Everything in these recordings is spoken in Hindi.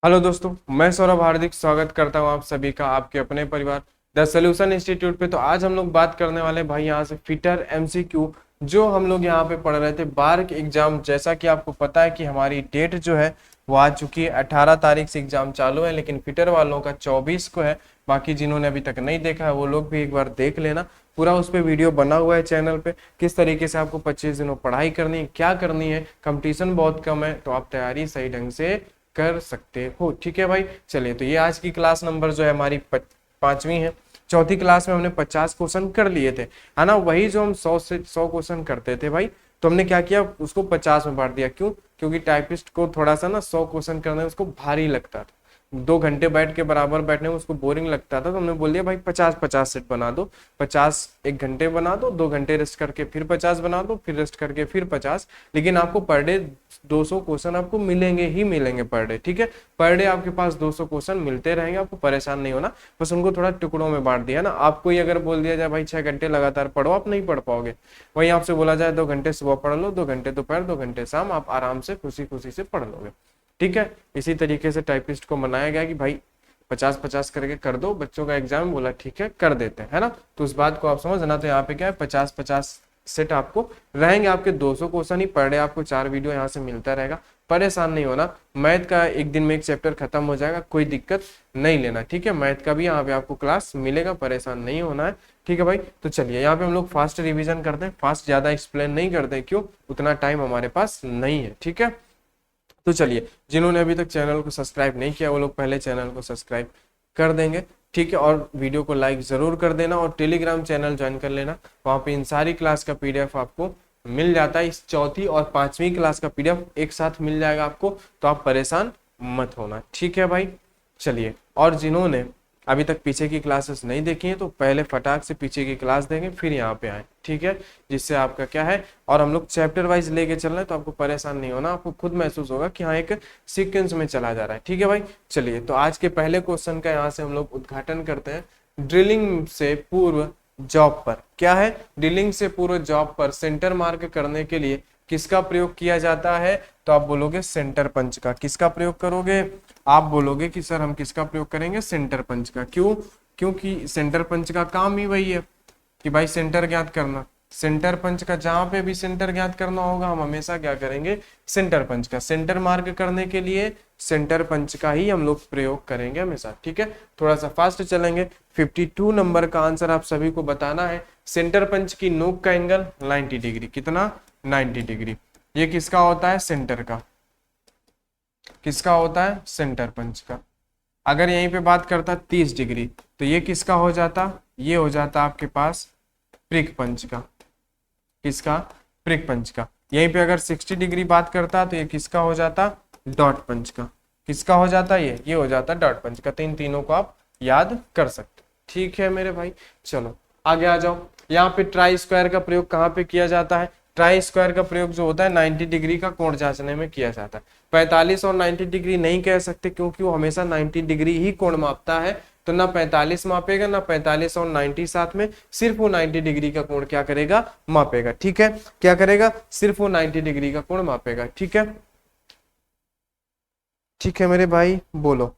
हेलो दोस्तों, मैं सौरभ हार्दिक स्वागत करता हूं आप सभी का आपके अपने परिवार द सॉल्यूशन इंस्टीट्यूट पे। तो आज हम लोग बात करने वाले भाई यहाँ से फिटर एमसीक्यू जो हम लोग यहाँ पे पढ़ रहे थे बार के एग्जाम। जैसा कि आपको पता है कि हमारी डेट जो है वो आ चुकी है, 18 तारीख से एग्जाम चालू है, लेकिन फिटर वालों का 24 को है। बाकी जिन्होंने अभी तक नहीं देखा है वो लोग भी एक बार देख लेना, पूरा उस पर वीडियो बना हुआ है चैनल पे, किस तरीके से आपको 25 दिनों पढ़ाई करनी है, क्या करनी है। कंपटीशन बहुत कम है तो आप तैयारी सही ढंग से कर सकते हो। ठीक है भाई, चलिए तो ये आज की क्लास नंबर जो है हमारी 5वीं है। चौथी क्लास में हमने 50 क्वेश्चन कर लिए थे, है ना। वही जो हम 100 से 100 क्वेश्चन करते थे भाई, तो हमने क्या किया, उसको 50 में बांट दिया। क्यों? क्योंकि टाइपिस्ट को थोड़ा सा ना 100 क्वेश्चन करने में उसको भारी लगता था, 2 घंटे बैठ के बराबर बैठने में उसको बोरिंग लगता था। तो हमने बोल दिया भाई 50-50 सेट बना दो, 50 1 घंटे बना दो, 2 घंटे रेस्ट करके फिर 50 बना दो, फिर रेस्ट करके फिर 50। लेकिन आपको पर डे 200 क्वेश्चन आपको मिलेंगे ही मिलेंगे पर डे। ठीक है, पर डे आपके पास 200 क्वेश्चन मिलते रहेंगे, आपको परेशान नहीं होना। बस उनको थोड़ा टुकड़ों में बांट दिया ना। आपको ही अगर बोल दिया जाए भाई 6 घंटे लगातार पढ़ो, आप नहीं पढ़ पाओगे। वहीं आपसे बोला जाए 2 घंटे सुबह पढ़ लो, 2 घंटे दोपहर, 2 घंटे शाम, आप आराम से खुशी खुशी से पढ़ लोगे। ठीक है, इसी तरीके से टाइपिस्ट को मनाया गया कि भाई 50-50 करके कर दो, बच्चों का एग्जाम। बोला ठीक है कर देते हैं, है ना। तो उस बात को आप समझना। तो यहाँ पे क्या है, 50-50 सेट आपको रहेंगे, आपके 200 क्वेश्चन ही पर डे आपको 4 वीडियो यहाँ से मिलता रहेगा। परेशान नहीं होना, मैथ का एक दिन में एक चैप्टर खत्म हो जाएगा, कोई दिक्कत नहीं लेना। ठीक है, मैथ का भी यहाँ पे आपको क्लास मिलेगा, परेशान नहीं होना है। ठीक है भाई, तो चलिए यहाँ पे हम लोग फास्ट रिवीजन करते हैं, फास्ट ज्यादा एक्सप्लेन नहीं करते। क्यों? उतना टाइम हमारे पास नहीं है। ठीक है, तो चलिए जिन्होंने अभी तक चैनल को सब्सक्राइब नहीं किया वो लोग पहले चैनल को सब्सक्राइब कर देंगे। ठीक है, और वीडियो को लाइक जरूर कर देना, और टेलीग्राम चैनल ज्वाइन कर लेना। वहाँ पे इन सारी क्लास का पीडीएफ आपको मिल जाता है। इस चौथी और 5वीं क्लास का पीडीएफ एक साथ मिल जाएगा आपको, तो आप परेशान मत होना। ठीक है भाई, चलिए। और जिन्होंने अभी तक पीछे की क्लासेस नहीं देखी है तो पहले फटाक से पीछे की क्लास देंगे फिर यहाँ पे आए। ठीक है, जिससे आपका क्या है, और हम लोग चैप्टर वाइज लेके चल रहे हैं तो आपको परेशान नहीं होना, आपको खुद महसूस होगा कि हाँ एक सीक्वेंस में चला जा रहा है। ठीक है भाई, चलिए तो आज के पहले क्वेश्चन का यहाँ से हम लोग उद्घाटन करते हैं। ड्रिलिंग से पूर्व जॉब पर क्या है, ड्रिलिंग से पूर्व जॉब पर सेंटर मार्क करने के लिए किसका प्रयोग किया जाता है? तो आप बोलोगे सेंटर पंच का। किसका प्रयोग करोगे? आप बोलोगे कि सर हम किसका प्रयोग करेंगे? सेंटर पंच का। क्यों? क्योंकि सेंटर पंच का काम ही वही है कि भाई सेंटर ज्ञात करना। सेंटर पंच का जहां पे भी सेंटर ज्ञात करना होगा हम हमेशा क्या करेंगे? सेंटर पंच का। सेंटर मार्क करने के लिए सेंटर पंच का ही हम लोग प्रयोग करेंगे हमेशा। ठीक है, थोड़ा सा फास्ट चलेंगे। 52 नंबर का आंसर आप सभी को बताना है। सेंटर पंच की नोक का एंगल 90 डिग्री। कितना? 90 डिग्री। ये किसका होता है? सेंटर का। किसका होता है? सेंटर पंच का। अगर यहीं पे बात करता 30 डिग्री तो ये किसका हो जाता? ये हो जाता आपके पास प्रिक पंच का। किसका? प्रिक पंच का। यहीं पे अगर 60 डिग्री बात करता तो ये किसका हो जाता? डॉट पंच का। किसका हो जाता? ये हो जाता डॉट पंच का। तो इन तीनों को आप याद कर सकते। ठीक है मेरे भाई, चलो आगे आ जाओ। यहाँ पे ट्राई स्क्वायर का प्रयोग कहाँ पे किया जाता है? ट्राई स्क्वायर का प्रयोग जो होता है 90 डिग्री का कोण जांचने में किया जाता है। 45 और 90 डिग्री नहीं कह सकते क्योंकि वो हमेशा 90 डिग्री ही कोण मापता है। तो ना 45 मापेगा ना 45 और 90 साथ में, सिर्फ वो 90 डिग्री का कोण क्या करेगा? मापेगा। ठीक है, क्या करेगा? सिर्फ वो 90 डिग्री का कोण मापेगा। ठीक है, ठीक है मेरे भाई, बोलो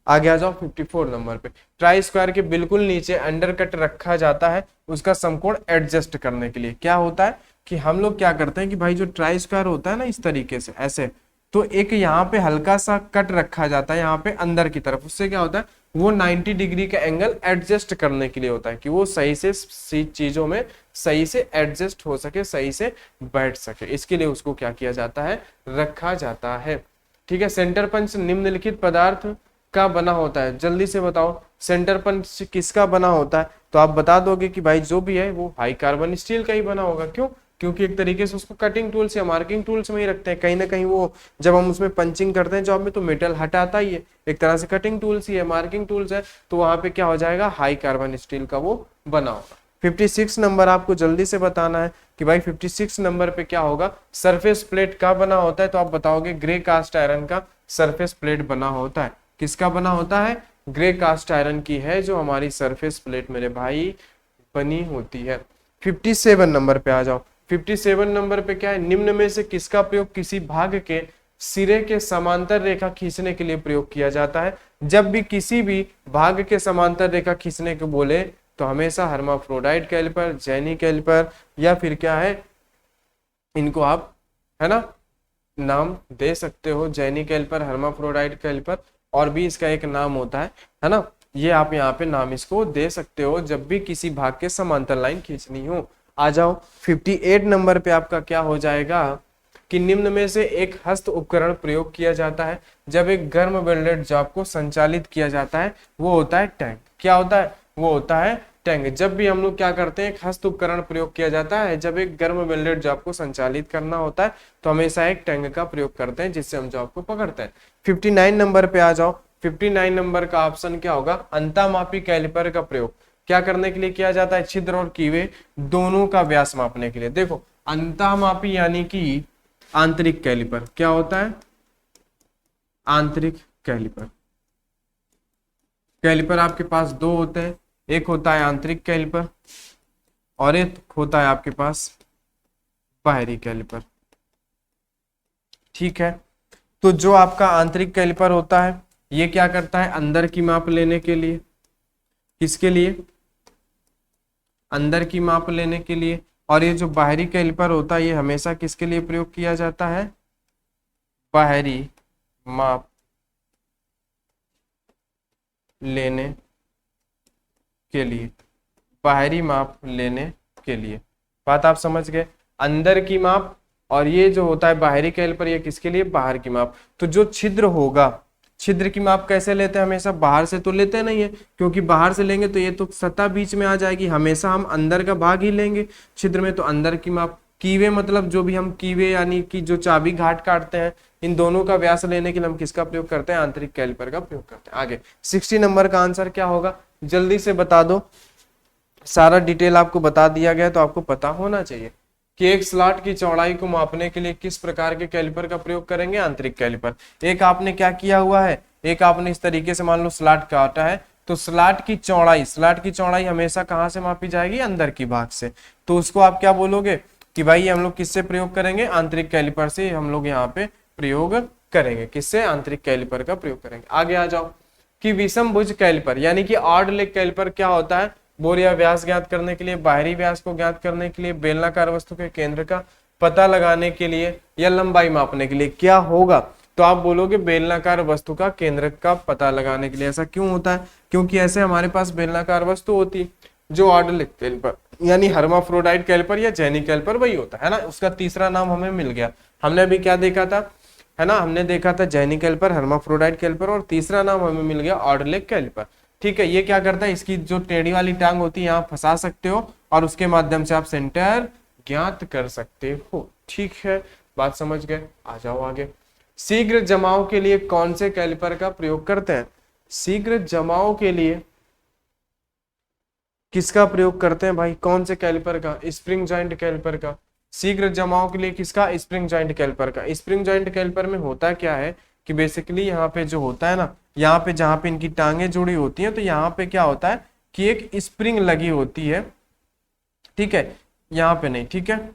आगे आ जाओ। 54 नंबर पे ट्राई स्क्वायर के बिल्कुल नीचे अंडर कट रखा जाता है उसका समकोण एडजस्ट करने के लिए। क्या होता है कि हम लोग क्या करते हैं कि भाई जो ट्राई स्क्वायर होता है ना इस तरीके से ऐसे, तो एक यहाँ पे हल्का सा कट रखा जाता है यहाँ पे अंदर की तरफ। उससे क्या होता है, वो 90 डिग्री का एंगल एडजस्ट करने के लिए होता है कि वो सही से चीजों में सही से एडजस्ट हो सके, सही से बैठ सके। इसके लिए उसको क्या किया जाता है? रखा जाता है। ठीक है, सेंटर पंच निम्नलिखित पदार्थ का बना होता है। जल्दी से बताओ सेंटर पंच किसका बना होता है? तो आप बता दोगे कि भाई जो भी है वो हाई कार्बन स्टील का ही बना होगा। क्यों? क्योंकि एक तरीके से उसको कटिंग टूल्स या मार्किंग टूल्स में ही रखते हैं। कहीं ना कहीं वो जब हम उसमें पंचिंग करते हैं जॉब में तो मेटल हटाता ही है, एक तरह से कटिंग टूल्स ही है, मार्किंग टूल्स है। तो वहां पे क्या हो जाएगा? हाई कार्बन स्टील का वो बना होगा। 56 नंबर आपको जल्दी से बताना है कि भाई 56 नंबर पे क्या होगा? सरफेस प्लेट का बना होता है। तो आप बताओगे ग्रे कास्ट आयरन का सरफेस प्लेट बना होता है। किसका बना होता है? ग्रे कास्ट आयरन की है जो हमारी सरफेस प्लेट मेरे भाई बनी होती है। 57 नंबर पे आ जाओ। 57 नंबर पे क्या है? निम्न में से किसका प्रयोग किसी भाग के सिरे के समांतर रेखा खींचने के लिए प्रयोग किया जाता है। जब भी किसी भी भाग के समांतर रेखा खींचने को बोले तो हमेशा हर्माफ्रोडाइट कैलिपर, जेनी कैलिपर या फिर क्या है, इनको आप है ना नाम दे सकते हो, जेनी कैलिपर, हर्माफ्रोडाइट कैलिपर, और भी इसका एक नाम होता है ना, ये आप यहाँ पे नाम इसको दे सकते हो जब भी किसी भाग के समांतर लाइन खींचनी हो। आ जाओ 58 नंबर पे आपका क्या हो जाएगा कि निम्न में से एक हस्त उपकरण प्रयोग किया जाता है जब एक गर्म वेल्डेड जॉब को संचालित किया जाता है, वो होता है टैंक। क्या होता है? वो होता है टैंक। जब भी हम लोग क्या करते हैं, एक हस्त उपकरण प्रयोग किया जाता है जब एक गर्म वेल्डेड जॉब को संचालित करना होता है, तो हमेशा एक टैंक का प्रयोग करते हैं जिससे हम जॉब को पकड़ते हैं। 59 नंबर पे आ जाओ। 59 नंबर का ऑप्शन क्या होगा? अंतःमापी कैलिपर का प्रयोग क्या करने के लिए किया जाता है? छिद्र और कीवे दोनों का व्यास मापने के लिए। देखो अंतःमापी यानी कि आंतरिक कैलिपर। क्या होता है? आंतरिक कैलिपर। कैलिपर आपके पास दो होते हैं, एक होता है आंतरिक कैलिपर और एक होता है आपके पास बाहरी कैलिपर। ठीक है, तो जो आपका आंतरिक कैलिपर होता है ये क्या करता है? अंदर की माप लेने के लिए। किसके लिए? अंदर की माप लेने के लिए। और ये जो बाहरी कैलिपर होता है ये हमेशा किसके लिए प्रयोग किया जाता है? बाहरी माप लेने के लिए। बाहरी माप लेने के लिए। बात आप समझ गए? अंदर की माप और ये जो होता है बाहरी कैलिपर, ये किसके लिए? बाहर की माप। तो जो छिद्र होगा, छिद्र की माप कैसे लेते हैं? हमेशा बाहर से तो लेते नहीं है, क्योंकि बाहर से लेंगे तो ये तो सतह बीच में आ जाएगी। हमेशा हम अंदर का भाग ही लेंगे छिद्र में, तो अंदर की माप। कीवे मतलब जो भी हम कीवे यानी कि जो चाबी घाट काटते हैं, इन दोनों का व्यास लेने के लिए हम किसका प्रयोग करते हैं? आंतरिक कैलिपर का प्रयोग करते हैं। आगे 60 नंबर का आंसर क्या होगा? जल्दी से बता दो, सारा डिटेल आपको बता दिया गया तो आपको पता होना चाहिए कि एक स्लॉट की चौड़ाई को मापने के लिए किस प्रकार के कैलिपर का प्रयोग करेंगे? आंतरिक कैलिपर। एक आपने क्या किया हुआ है, एक आपने इस तरीके से मान लो स्लॉट काटा है, तो स्लॉट की चौड़ाई हमेशा कहां से मापी जाएगी? अंदर की भाग से। तो उसको आप क्या बोलोगे कि भाई हम लोग किससे प्रयोग करेंगे? आंतरिक कैलिपर से हम लोग यहाँ पे प्रयोग करेंगे। किससे? आंतरिक कैलिपर का प्रयोग करेंगे। आगे आ जाओ कि विषम भुज कैलिपर यानी कि ऑड लेग कैलिपर क्या होता है? बोर या व्यास ज्ञात करने के लिए, बाहरी व्यास को ज्ञात करने के लिए, बेलनाकार वस्तु के केंद्र का पता लगाने के लिए या लंबाई मापने के लिए। क्या होगा? तो आप बोलोगे बेलनाकार वस्तु का केंद्र का पता लगाने के लिए। ऐसा क्यों होता है? क्योंकि ऐसे हमारे पास बेलनाकार वस्तु होती है। जो ऑड लेग कैलिपर यानी हर्माफ्रोडाइट कैलिपर या जेनी कैलिपर वही होता है ना। उसका तीसरा नाम हमें मिल गया। हमने अभी क्या देखा था, है ना, हमने देखा था जेनी कैलिपर, हर्माफ्रोडाइट कैलिपर, और तीसरा नाम हमें मिल गया ऑड लेग कैलिपर। ठीक है, ये क्या करता है? इसकी जो टेढ़ी वाली टांग होती है यहाँ फंसा सकते हो और उसके माध्यम से आप सेंटर ज्ञात कर सकते हो। ठीक है, बात समझ गए? आ जाओ आगे। शीघ्र जमाव के लिए कौन से कैलिपर का प्रयोग करते हैं? शीघ्र जमाव के लिए किसका प्रयोग करते हैं भाई? कौन से कैलिपर का? स्प्रिंग जॉइंट कैलिपर का। शीघ्र जमाव के लिए किसका? स्प्रिंग जॉइंट कैलिपर का। स्प्रिंग जॉइंट कैलिपर में होता क्या है कि बेसिकली यहाँ पे जो होता है ना, यहाँ पे जहाँ पे इनकी टांगे जुड़ी होती हैं, तो यहाँ पे क्या होता है कि एक स्प्रिंग लगी होती है। ठीक है, यहाँ पे नहीं। ठीक है,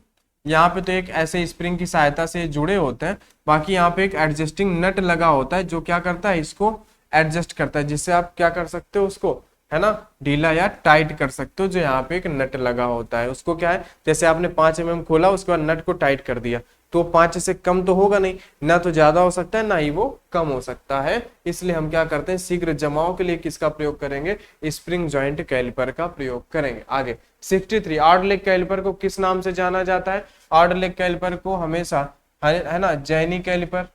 यहाँ पे तो एक ऐसे स्प्रिंग की सहायता से जुड़े होते हैं, बाकी यहाँ पे एक एडजस्टिंग नट लगा होता है जो क्या करता है? इसको एडजस्ट करता है, जिससे आप क्या कर सकते हो? उसको है ना ढीला या टाइट कर सकते हो। जो यहाँ पे एक नट लगा होता है उसको क्या है, जैसे आपने 5 mm खोला, उसके बाद नट को टाइट कर दिया, तो 5 से कम तो होगा नहीं, ना तो ज्यादा हो सकता है ना ही वो कम हो सकता है। इसलिए हम क्या करते हैं? शीघ्र जमाव के लिए किसका प्रयोग करेंगे? स्प्रिंग जॉइंट कैलिपर का प्रयोग करेंगे। आगे 63 ऑड लेग कैलिपर को किस नाम से जाना जाता है? ऑड लेग कैलिपर को हमेशा है ना jenny caliper.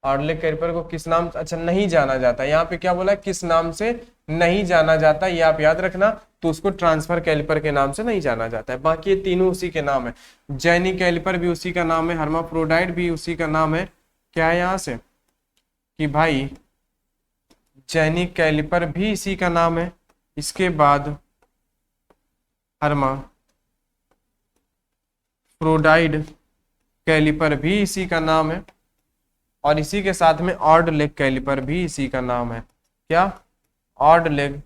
Odd leg caliper को किस नाम? अच्छा, नहीं जाना जाता। यहाँ पे क्या बोला? किस नाम से नहीं जाना जाता, ये आप याद रखना। तो उसको ट्रांसफर कैलिपर के नाम से नहीं जाना जाता है। बाकी ये तीनों उसी के नाम है। जेनी कैलिपर भी उसी का नाम है, हर्माफ्रोडाइट भी उसी का नाम है। क्या है यहाँ से कि भाई जेनी कैलिपर भी इसी का नाम है, इसके बाद हर्माफ्रोडाइट कैलिपर भी इसी का नाम है, और इसी के साथ में ऑड लेग कैलिपर भी इसी का नाम है। क्या? ऑड लेग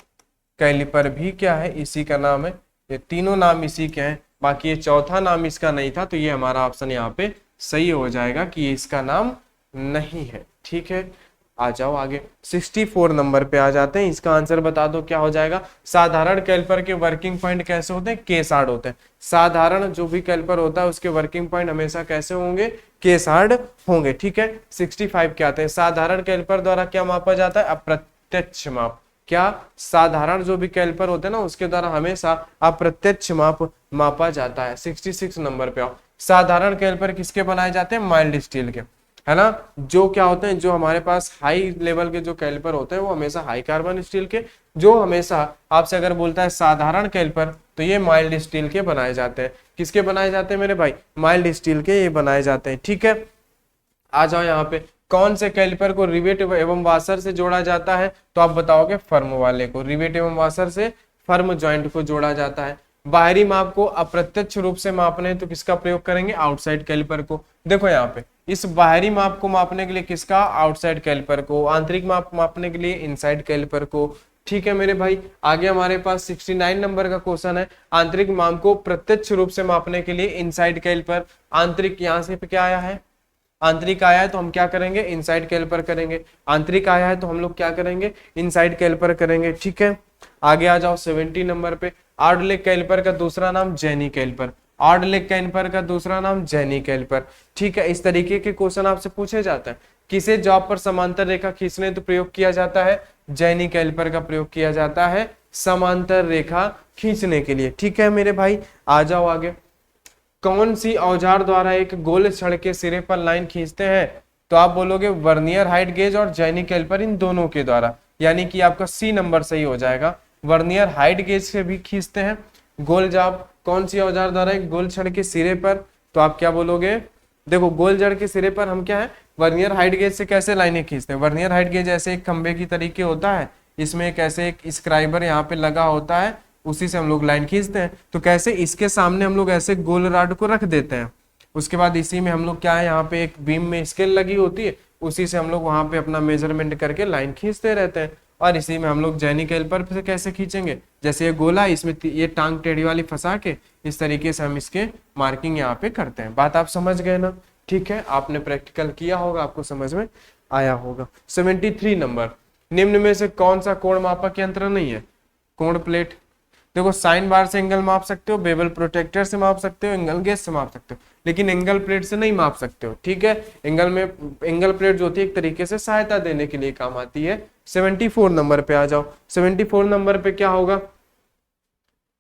कैलिपर भी क्या है? इसी का नाम है। ये तीनों नाम इसी के हैं, बाकी ये चौथा नाम इसका नहीं था, तो ये हमारा ऑप्शन यहाँ पे सही हो जाएगा कि इसका नाम नहीं है। ठीक है, आ जाओ आगे। 64 नंबर पे आ जाते हैं। इसका आंसर बता दो क्या हो जाएगा। साधारण कैलिपर के वर्किंग पॉइंट कैसे होते हैं, केसार्ड होते हैं। साधारण जो भी कैलिपर होता है उसके वर्किंग पॉइंट हमेशा कैसे होंगे, केसार्ड होंगे। ठीक है, 65 क्या आते हैं। साधारण कैलिपर द्वारा क्या मापा जाता है, अप्रत्यक्ष माप। क्या, साधारण जो भी कैलिपर होते हैं ना उसके द्वारा हमेशा अप्रत्यक्ष माप मापा जाता है। 66 नंबर पे आओ। साधारण कैलिपर किसके बनाए जाते हैं, माइल्ड स्टील के, है ना। जो क्या होते हैं, जो हमारे पास हाई लेवल के जो कैलिपर होते हैं वो हमेशा हाई कार्बन स्टील के, जो हमेशा आपसे अगर बोलता है साधारण कैलिपर तो ये माइल्ड स्टील के बनाए जाते हैं। किसके बनाए जाते हैं मेरे भाई, माइल्ड स्टील के ये बनाए जाते हैं। ठीक है, आ जाओ यहाँ पे। कौन से कैलिपर को रिवेट एवं वाशर से जोड़ा जाता है, तो आप बताओगे फर्म वाले को। रिवेट एवं वाशर से फर्म जॉइंट को जोड़ा जाता है। बाहरी माप को अप्रत्यक्ष रूप से मापने तो किसका प्रयोग करेंगे, आउटसाइड कैलिपर को। देखो यहाँ पे इस बाहरी माप को मापने के लिए किसका, आउटसाइड कैलिपर को। आंतरिक माप मापने के लिए इनसाइड कैलिपर को। ठीक है मेरे भाई, आगे हमारे पास 69 नंबर का क्वेश्चन है। आंतरिक माप को प्रत्यक्ष रूप से मापने के लिए इनसाइड कैलिपर। आंतरिक यहाँ से क्या आया है, आंतरिक आया है तो हम क्या करेंगे, इनसाइड कैलिपर करेंगे। आंतरिक आया है तो हम लोग क्या करेंगे, इनसाइड कैलिपर करेंगे। ठीक है, आगे आ जाओ 70 नंबर पे। आर्ड लेग कैलिपर का दूसरा नाम जेनी कैलिपर। आर्ड लेग कैलिपर का दूसरा नाम जेनी कैलिपर। ठीक है, इस तरीके के क्वेश्चन आपसे पूछे जाते हैं। किसे जॉब पर समांतर रेखा खींचने तो प्रयोग किया जाता है, जेनी कैलिपर का प्रयोग किया जाता है समांतर रेखा खींचने के लिए। ठीक है मेरे भाई, आ जाओ आगे। कौन सी औजार द्वारा एक गोल छड़ के सिरे पर लाइन खींचते हैं, तो आप बोलोगे वर्नियर हाइट गेज और जेनी कैलिपर, इन दोनों के द्वारा। यानी कि आपका सी नंबर सही हो जाएगा। वर्नियर हाइट गेज से भी खींचते हैं गोल जाब। कौन सी औजार द्वारा एक गोल छड़ के सिरे पर, तो आप क्या बोलोगे, देखो गोल जड़ के सिरे पर हम क्या है, वर्नियर हाइट गेज से कैसे लाइनें खींचते हैं। वर्नियर हाइट गेज ऐसे एक खंबे की तरीके होता है, इसमें एक ऐसे एक स्क्राइबर यहाँ पे लगा होता है, उसी से हम लोग लाइन खींचते हैं। तो कैसे, इसके सामने हम लोग ऐसे गोल राड को रख देते हैं। उसके बाद इसी में हम लोग क्या है, यहाँ पे एक बीम में स्केल लगी होती है, उसी से हम लोग वहां पे अपना मेजरमेंट करके लाइन खींचते रहते हैं। और इसी में हम लोग जेनी कैलिपर से कैसे खींचेंगे, जैसे ये गोला इसमें ये टांग टेढ़ी वाली फंसा के इस तरीके से हम इसके मार्किंग यहाँ पे करते हैं। बात आप समझ गए ना। ठीक है, आपने प्रैक्टिकल किया होगा, आपको समझ में आया होगा। 73 नंबर। निम्न में से कौन सा कोण मापक यंत्र नहीं है, कोण प्लेट। देखो साइन बार से एंगल माप सकते हो, बेवल प्रोटेक्टर से माप सकते हो, एंगल गेज से माप सकते हो, लेकिन एंगल प्लेट से नहीं माप सकते हो। ठीक है, एंगल प्लेट जो होती है एक तरीके से सहायता देने के लिए काम आती है। 74 नंबर पे आ जाओ। 74 नंबर पे क्या होगा,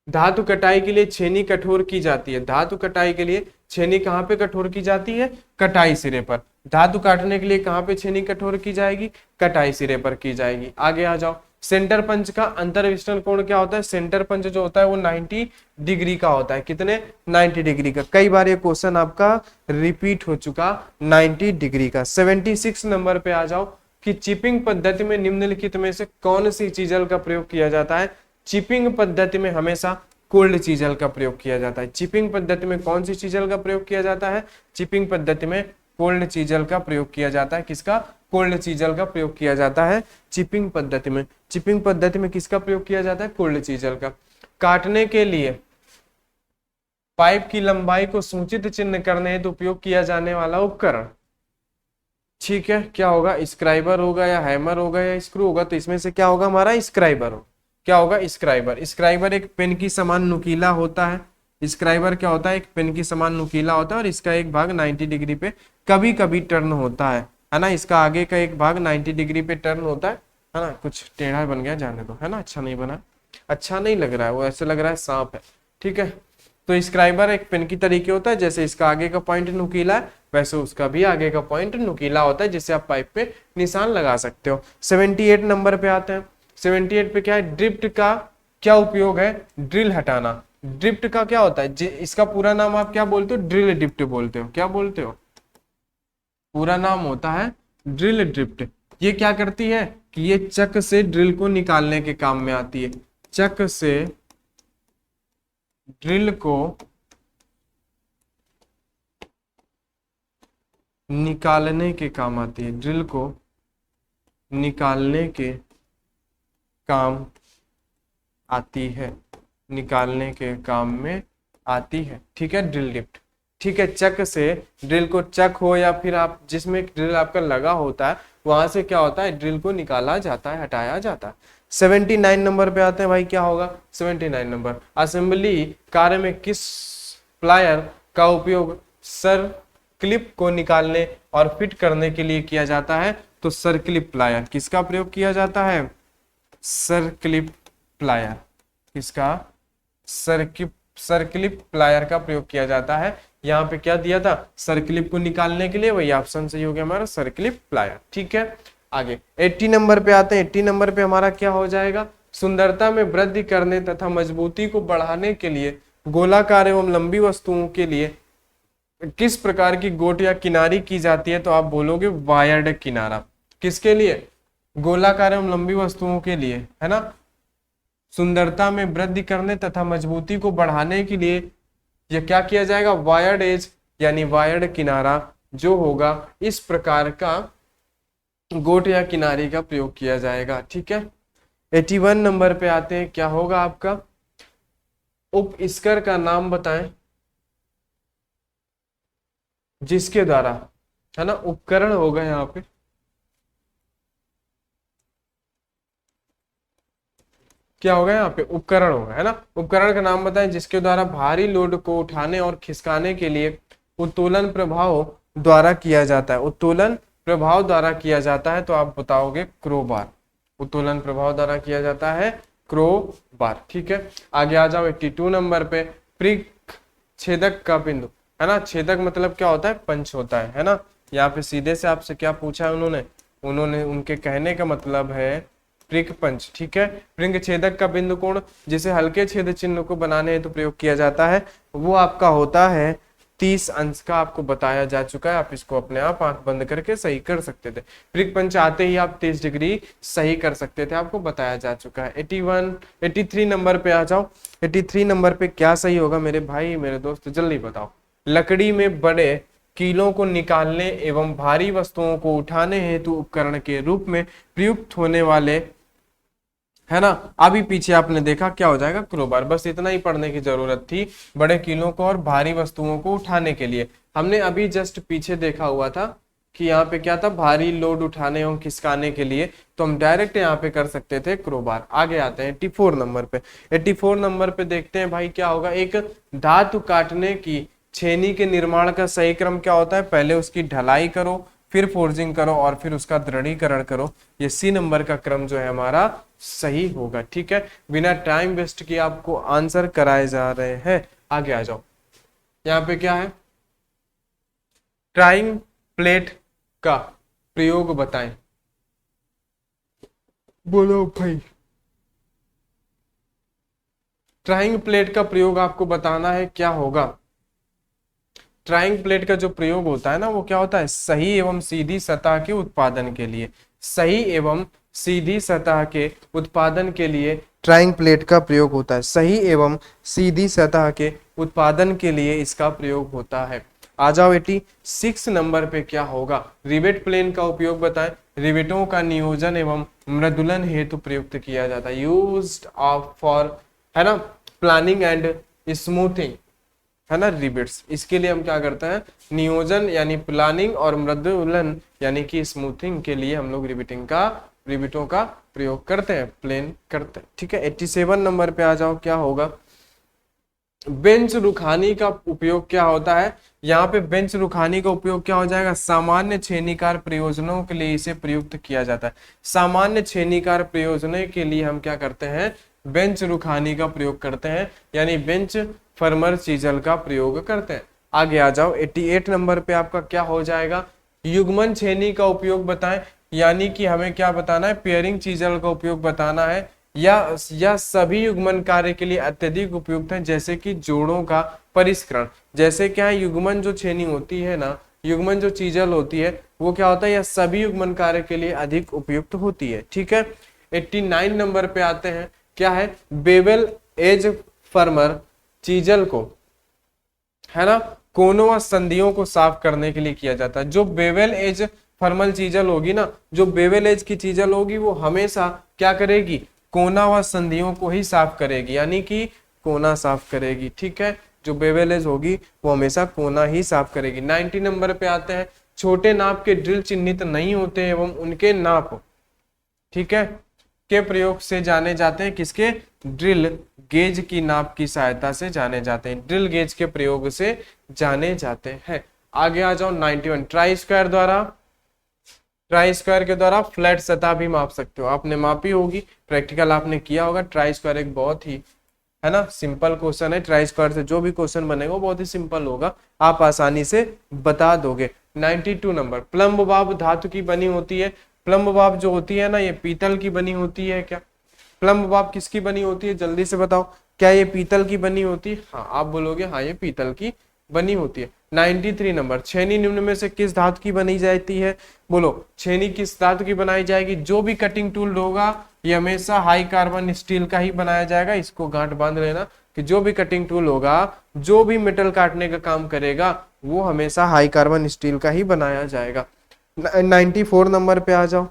धातु कटाई के लिए छेनी कठोर की जाती है। धातु कटाई के लिए छेनी कहाँ पे कठोर की जाती है, कटाई सिरे पर। धातु काटने के लिए कहाँ पे छेनी कठोर की जाएगी, कटाई सिरे पर की जाएगी। आगे आ जाओ। सेंटर पंच का अंतरविष्टन कोण क्या होता है, सेंटर पंच जो होता है वो 90 डिग्री का होता है। कितने, 90 डिग्री का। कई बार ये क्वेश्चन आपका रिपीट हो चुका, 90 डिग्री का। 76 नंबर पे आ जाओ कि चिपिंग पद्धति में निम्नलिखित में से कौन सी चीजल का प्रयोग किया जाता है। चिपिंग पद्धति में हमेशा कोल्ड चीजल का प्रयोग किया जाता है। चिपिंग पद्धति में कौन सी चीजल का प्रयोग किया जाता है, चिपिंग पद्धति में कोल्ड चीजल का प्रयोग किया जाता है। किसका, कोल्ड चीजल का प्रयोग किया जाता है चिपिंग पद्धति में। चिपिंग पद्धति में किसका प्रयोग किया जाता है, कोल्ड चीजल का। काटने के लिए पाइप की लंबाई को सूचित चिन्ह करने हेतु उपयोग किया जाने वाला उपकरण। ठीक है, क्या होगा, स्क्राइबर होगा या हैमर होगा या स्क्रू होगा, तो इसमें से क्या होगा हमारा, स्क्राइबर हो। क्या होगा, स्क्राइबर। स्क्राइबर एक पेन की समान नुकीला होता है। स्क्राइबर क्या होता है, एक पेन की समान नुकीला होता है और इसका एक भाग 90 डिग्री पे कभी कभी टर्न होता है ना। इसका आगे का एक भाग 90 डिग्री पे टर्न होता है ना। कुछ टेढ़ा बन गया, जाने दो, है ना, अच्छा नहीं बना, अच्छा नहीं लग रहा है, वो ऐसे लग रहा है सांप है। ठीक है, तो स्क्राइबर एक पेन की तरीके होता है, जैसे इसका आगे का पॉइंट नुकीला है वैसे उसका भी आगे का पॉइंट नुकीला होता है, जिससे आप पाइप पे निशान लगा सकते हो। 78 नंबर पे आते हैं। 78 पे क्या है, ड्रिफ्ट का क्या उपयोग है, ड्रिल हटाना। ड्रिफ्ट का क्या होता है, इसका पूरा नाम आप क्या बोलते हो, ड्रिल ड्रिफ्ट बोलते हो। क्या बोलते हो, पूरा नाम होता है ड्रिल ड्रिफ्ट। ये क्या करती है कि ये चक से ड्रिल को निकालने के काम में आती है। चक से ड्रिल को निकालने के काम आती है, ड्रिल को निकालने के काम आती है, निकालने के काम में आती है। ठीक है, ड्रिल ड्रिफ्ट। ठीक है, चक से ड्रिल को, चक हो या फिर आप जिसमें ड्रिल आपका लगा होता है वहां से क्या होता है, ड्रिल को निकाला जाता है, हटाया जाता है। 79 नंबर पे आते हैं भाई, क्या होगा 79 नंबर, असेंबली कार्य में किस प्लायर का उपयोग सर क्लिप को निकालने और फिट करने के लिए किया जाता है? तो सर क्लिप प्लायर, किसका प्रयोग किया जाता है? सर क्लिप प्लायर, किसका? सर क्लिप प्लायर का प्रयोग किया जाता है। यहाँ पे क्या दिया था, सर क्लिप को निकालने के लिए, वही ऑप्शन सही हो गया हमारा, सर क्लिप प्लायर। ठीक है, आगे 80 नंबर पे आते हैं। 80 नंबर पे हमारा क्या हो जाएगा, सुंदरता में वृद्धि करने तथा मजबूती को बढ़ाने के लिए गोलाकार एवं लंबी वस्तुओं के लिए किस प्रकार की गोट या किनारी की जाती है? तो आप बोलोगे वायर्ड किनारा। किसके लिए? गोलाकार एवं लंबी वस्तुओं के लिए, है ना। सुंदरता में वृद्धि करने तथा मजबूती को बढ़ाने के लिए यह क्या किया जाएगा, वायर्ड एज यानी वायर्ड किनारा जो होगा इस प्रकार का गोट या किनारी का प्रयोग किया जाएगा। ठीक है, 81 नंबर पे आते हैं, क्या होगा आपका, उपस्कर का नाम बताएं जिसके द्वारा, है ना, उपकरण होगा यहाँ पे, क्या होगा यहाँ पे, उपकरण होगा, है ना। उपकरण का नाम बताएं जिसके द्वारा भारी लोड को उठाने और खिसकाने के लिए उत्तोलन प्रभाव द्वारा किया जाता है, उत्तोलन प्रभाव द्वारा किया जाता है। तो आप बताओगे क्रोबार, उत्तोलन प्रभाव द्वारा किया जाता है क्रोबार। ठीक है, आगे आ जाओ 82 नंबर पे, प्रिक छेदक का बिंदु, है ना। छेदक मतलब क्या होता है, पंच होता है ना। यहाँ पे सीधे से आपसे क्या पूछा है उन्होंने उनके कहने का मतलब है प्रिक पंच। ठीक है, प्रिंग छेदक का बिंदु कोण जिसे हल्के छेद चिन्ह को बनाने हेतु तो प्रयोग किया जाता है, वो आपका होता है 30 अंश का, आपको बताया जा चुका है। आप इसको अपने आप आंख बंद करके सही कर सकते थे। प्रिक पंच आते ही आप 30 डिग्री सही कर सकते थे, आपको बताया जा चुका है। 83 नंबर पे आ जाओ। 83 नंबर पे क्या सही होगा मेरे भाई मेरे दोस्त, जल्दी बताओ। लकड़ी में बड़े कीलों को निकालने एवं भारी वस्तुओं को उठाने हेतु उपकरण के रूप में प्रयुक्त होने वाले, है ना। अभी पीछे आपने देखा क्या हो जाएगा, क्रोबार। बस इतना ही पढ़ने की जरूरत थी, बड़े कीलों को और भारी वस्तुओं को उठाने के लिए। हमने अभी जस्ट पीछे देखा हुआ था कि यहाँ पे क्या था, भारी लोड उठाने एवं खिसकाने के लिए, तो हम डायरेक्ट यहाँ पे कर सकते थे क्रोबार। आगे आते हैं 84 नंबर पे। 84 नंबर पे देखते हैं भाई क्या होगा, एक धातु काटने की छेनी के निर्माण का सही क्रम क्या होता है, पहले उसकी ढलाई करो, फिर फोर्जिंग करो और फिर उसका दृढ़ीकरण करो। ये सी नंबर का क्रम जो है हमारा सही होगा। ठीक है, बिना टाइम वेस्ट किए आपको आंसर कराए जा रहे हैं। आगे आ जाओ, यहाँ पे क्या है, ट्राइंग प्लेट का प्रयोग बताएं। बोलो भाई, ट्राइंग प्लेट का प्रयोग आपको बताना है, क्या होगा। ट्राइंग प्लेट का जो प्रयोग होता है ना, वो क्या होता है, सही एवं सीधी सतह के उत्पादन के लिए, सही एवं सीधी सतह के उत्पादन के लिए ट्राइंग प्लेट का प्रयोग होता है। सही एवं सीधी सतह के उत्पादन के लिए इसका प्रयोग होता है। आ जाओ 86 नंबर पे, क्या होगा, रिवेट प्लेन का उपयोग बताएं। रिवेटों का नियोजन एवं मृदुलन हेतु प्रयुक्त किया जाता है, यूज्ड ऑफ फॉर, है ना, प्लानिंग एंड स्मूथिंग, है ना, रिवेट्स। इसके लिए हम क्या करते हैं, नियोजन यानी प्लानिंग और मृदुलन यानी कि स्मूथिंग के लिए हम लोग रिवेटों का प्रयोग करते हैं, प्लेन करते हैं। ठीक है, 87 नंबर पे आ जाओ, क्या होगा, बेंच रुखानी का उपयोग क्या होता है। यहाँ पे बेंच रुखानी का उपयोग क्या हो जाएगा, सामान्य छेनीकार प्रयोजनों के लिए इसे प्रयुक्त किया जाता है। सामान्य छेनीकार प्रयोजनों के लिए हम क्या करते हैं, बेंच रुखानी का प्रयोग करते हैं, यानी बेंच फर्मर चीजल का प्रयोग करते हैं। आगे आ जाओ 88 नंबर पे आपका क्या हो जाएगा, युग्मन छेनी का उपयोग बताएं। यानी कि हमें क्या बताना है, पेयरिंग चीजल का उपयोग बताना है, या सभी युग्मन कार्य के लिए अत्यधिक उपयुक्त है, जैसे कि जोड़ों का परिष्करण। जैसे क्या है, युग्मन जो छेनी होती है ना, युग्मन जो चीजल होती है वो क्या होता है, या सभी युग्मन कार्य के लिए अधिक उपयुक्त होती है। ठीक है, 89 नंबर पे आते हैं, क्या है, बेवेल एज फर्मर चीजल को, है ना, कोनों व संधियों को साफ करने के लिए किया जाता है। जो बेवेल एज फर्मल चीजल होगी ना, जो बेवेल एज की चीजल होगी वो हमेशा क्या करेगी, कोना व संधियों को ही साफ करेगी, यानी कि कोना साफ करेगी। ठीक है, जो बेवेलेज होगी वो हमेशा कोना ही साफ करेगी। 90 नंबर पे आते हैं, छोटे नाप के ड्रिल चिन्हित नहीं होते एवं उनके नाप, ठीक है, के प्रयोग से जाने जाते हैं, किसके, ड्रिल गेज की नाप की सहायता से जाने जाते हैं, ड्रिल गेज के प्रयोग से जाने जाते हैं। आगे आ जाओ 91, ट्राई स्क्वायर द्वारा, ट्राई स्क्वायर के द्वारा फ्लैट सतह भी माप सकते हो, आपने मापी होगी, प्रैक्टिकल आपने किया होगा। ट्राई स्क्वायर एक बहुत ही, है ना, सिंपल क्वेश्चन है। ट्राई स्क्वायर से जो भी क्वेश्चन बनेगा वो बहुत ही सिंपल होगा, आप आसानी से बता दोगे। 92 नंबर, प्लम्ब बाब धातु की बनी होती है। प्लम्ब बाब जो होती है ना, ये पीतल की बनी होती है क्या? प्लम्ब बाब किसकी बनी होती है, जल्दी से बताओ, क्या ये पीतल की बनी होती है? हाँ, आप बोलोगे हाँ ये पीतल की बनी होती है। 93 नंबर, छेनी निम्न में से किस धातु की बनी जाती है? बोलो, छेनी किस धातु की बनाई जाएगी? जो भी कटिंग टूल होगा ये हमेशा हाई कार्बन स्टील का ही बनाया जाएगा। इसको गांठ बांध लेना कि जो भी कटिंग टूल होगा, जो भी मेटल काटने का काम करेगा, वो हमेशा हाई कार्बन स्टील का ही बनाया जाएगा। 94 नंबर पे आ जाओ।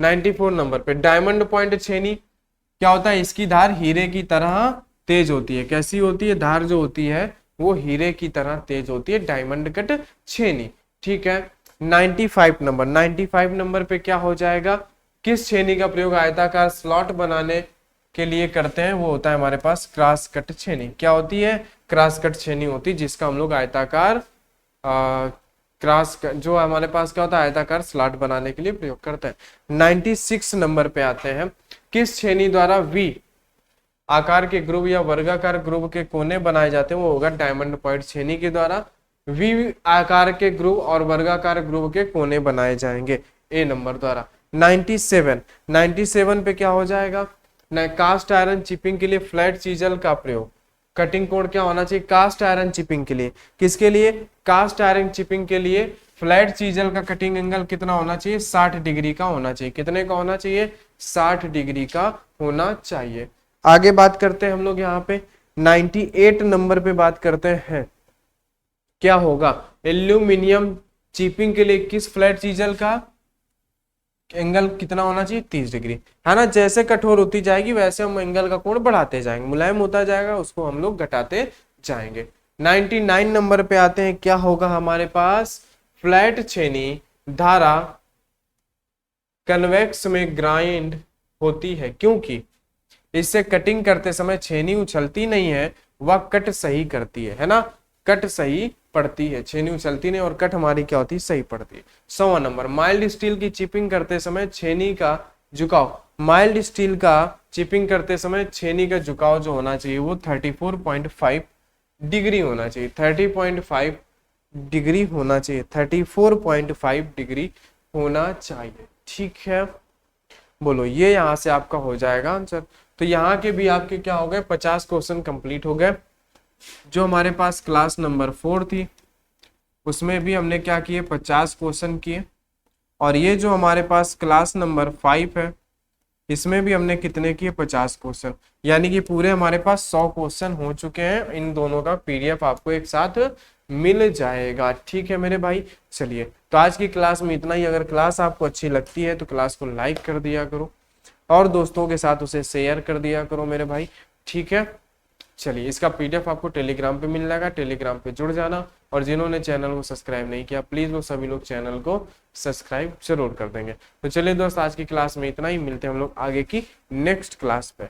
94 नंबर पे, डायमंड पॉइंट छेनी क्या होता है? इसकी धार हीरे की तरह तेज होती है। कैसी होती है? धार जो होती है वो हीरे की तरह तेज होती है, डायमंड कट छेनी, ठीक है। 95 नंबर, 95 नंबर पे क्या हो जाएगा? किस छेनी का प्रयोग आयताकार स्लॉट बनाने के लिए करते हैं? वो होता है हमारे पास क्रॉस कट छेनी। क्या होती है? क्रॉस कट छेनी होती है, जिसका हम लोग आयताकार जो हमारे पास क्या होता है, आयताकार स्लॉट बनाने के लिए प्रयोग करते हैं। 96 नंबर पे आते हैं, किस छेनी द्वारा वी आकार के ग्रुव या वर्गाकार ग्रुव के कोने बनाए जाते हैं? वो होगा डायमंड पॉइंट छेनी के द्वारा वी आकार के ग्रुव और वर्गाकार ग्रुव के कोने बनाए जाएंगे, ए नंबर द्वारा। 97 पे क्या हो जाएगा? कास्ट आयरन चिपिंग के लिए फ्लैट चीजल का प्रयोग, कटिंग कोण क्या होना चाहिए? कास्ट आयरन चिपिंग के लिए, किसके लिए? कास्ट आयरन चिपिंग के लिए फ्लैट चीजल का कटिंग एंगल कितना होना चाहिए? 60 डिग्री का होना चाहिए। कितने का होना चाहिए? 60 डिग्री का होना चाहिए। आगे बात करते हैं हम लोग यहाँ पे 98 नंबर पे बात करते हैं, क्या होगा? एल्यूमिनियम चिपिंग के लिए किस फ्लैट चीजल का एंगल कितना होना चाहिए? 30 डिग्री, है ना। जैसे कठोर होती जाएगी वैसे हम एंगल का कोण बढ़ाते जाएंगे, मुलायम होता जाएगा उसको हम लोग घटाते जाएंगे। 99 नंबर पे आते हैं, क्या होगा हमारे पास? फ्लैट छेनी धारा कन्वेक्स में ग्राइंड होती है, क्योंकि इससे कटिंग करते समय छेनी उछलती नहीं है, वह कट सही करती है ना, कट सही पड़ती है। छेनी उछलती नहीं और कट हमारी क्या होती है? सही पड़ती है। 100वां नंबर, माइल्ड स्टील की चिपिंग करते समय छेनी का झुकाव, माइल्ड स्टील का चिपिंग करते समय छेनी का झुकाव जो होना चाहिए वो 34.5 डिग्री होना चाहिए, 30.5 डिग्री होना चाहिए, 34.5 डिग्री होना चाहिए, ठीक है। बोलो, ये यहां से आपका हो जाएगा आंसर। तो यहाँ के भी आपके क्या हो गए? 50 क्वेश्चन कंप्लीट हो गए। जो हमारे पास क्लास नंबर 4 थी उसमें भी हमने क्या किए? 50 क्वेश्चन किए। और ये जो हमारे पास क्लास नंबर 5 है इसमें भी हमने कितने किए? 50 क्वेश्चन, यानी कि पूरे हमारे पास 100 क्वेश्चन हो चुके हैं। इन दोनों का पीडीएफ आपको एक साथ मिल जाएगा, ठीक है मेरे भाई। चलिए, तो आज की क्लास में इतना ही। अगर क्लास आपको अच्छी लगती है तो क्लास को लाइक कर दिया करो और दोस्तों के साथ उसे शेयर कर दिया करो मेरे भाई, ठीक है। चलिए, इसका पीडीएफ आपको टेलीग्राम पे मिल जाएगा, टेलीग्राम पे जुड़ जाना। और जिन्होंने चैनल को सब्सक्राइब नहीं किया प्लीज वो सभी लोग चैनल को सब्सक्राइब जरूर कर देंगे। तो चलिए दोस्त, आज की क्लास में इतना ही, मिलते हैं हम लोग आगे की नेक्स्ट क्लास पे।